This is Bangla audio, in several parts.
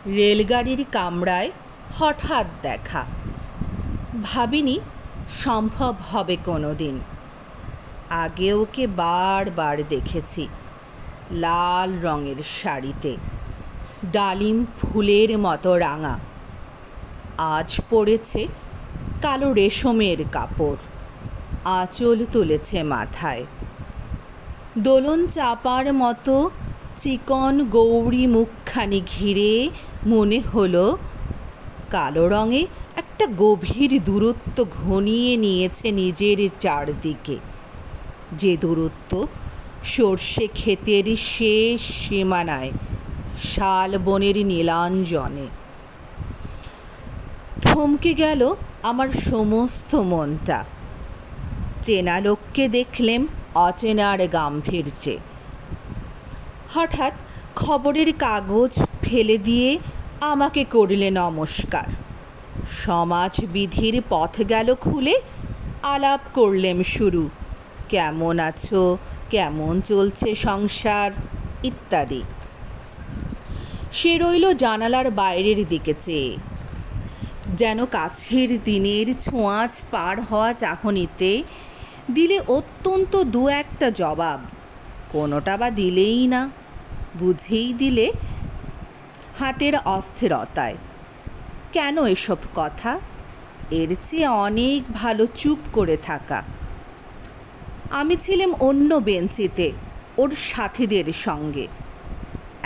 রেলগাড়ির কামরায় হঠাৎ দেখা। ভাবিনি সম্ভব হবে কোনো দিন। আগে ওকে বারবার দেখেছি লাল রঙের শাড়িতে, ডালিম ফুলের মতো রাঙা। আজ পরেছে কালো রেশমের কাপড়, আঁচল তুলেছে মাথায়। দোলন চাপার মতো চিকন গৌরী মুখখানি ঘিরে মনে হলো কালো রঙে একটা গভীর দূরত্ব ঘনিয়ে নিয়েছে নিজের চারদিকে, যে দূরত্ব সর্ষে ক্ষেতের শেষ সীমানায় শালবনের নীলাঞ্জনে। থমকে গেল আমার সমস্ত মনটা। চেনা লোককে দেখলেম অচেনার গাম্ভীর্যে। হঠাৎ খবরের কাগজ ফেলে দিয়ে আমাকে করলে নমস্কার। সমাজবিধির পথ গেল খুলে, আলাপ করলেম শুরু। কেমন আছো, কেমন চলছে সংসার ইত্যাদি। সে রইল জানালার বাইরের দিকে চেয়ে, যেন কাছের দিনের ছোঁয়াচ পার হওয়া চাহনিতে দিলে অত্যন্ত দু একটা জবাব, কোনোটা বা দিলেই না, বুঝেই দিলে হাতের অস্থিরতায়। কেন এসব কথা? এর চেয়ে অনেক ভালো চুপ করে থাকা। আমি ছিলাম অন্য বেঞ্চিতে ওর সাথীদের সঙ্গে।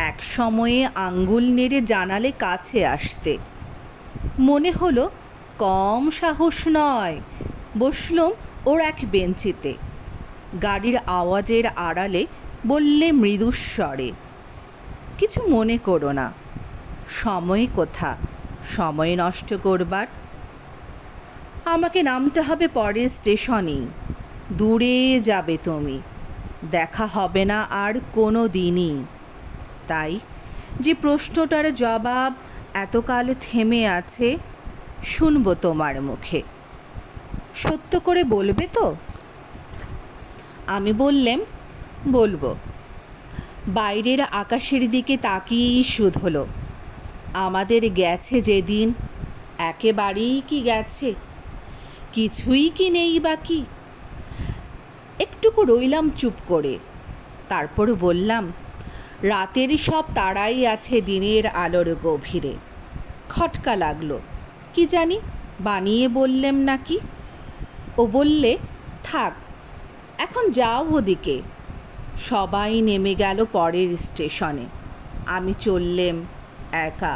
এক সময়ে আঙ্গুল নেড়ে জানালে কাছে আসতে। মনে হলো কম সাহস নয়। বসলুম ওর এক বেঞ্চিতে। গাড়ির আওয়াজের আড়ালে বললে মৃদুস্বরে, কিছু মনে করো না, সময় কোথা সময় নষ্ট করবার। আমাকে নামতে হবে পরের স্টেশনেই। দূরে যাবে তুমি, দেখা হবে না আর কোনো দিনই। তাই যে প্রশ্নটার জবাব এতকাল থেমে আছে, শুনবো তোমার মুখে। সত্য করে বলবে তো? আমি বললেম, বলবো। বাইরের আকাশের দিকে তাকিয়েই শুধ হলো। আমাদের গেছে যেদিন, একেবারেই কি গেছে? কিছুই কি নেই বাকি? একটুকু রইলাম চুপ করে, তারপর বললাম, রাতের সব তারাই আছে দিনের আলোর গভীরে। খটকা লাগলো, কি জানি বানিয়ে বললেম নাকি। ও বললে, থাক এখন যাও ওদিকে। সবাই নেমে গেল পরের স্টেশনে। আমি চললেম একা।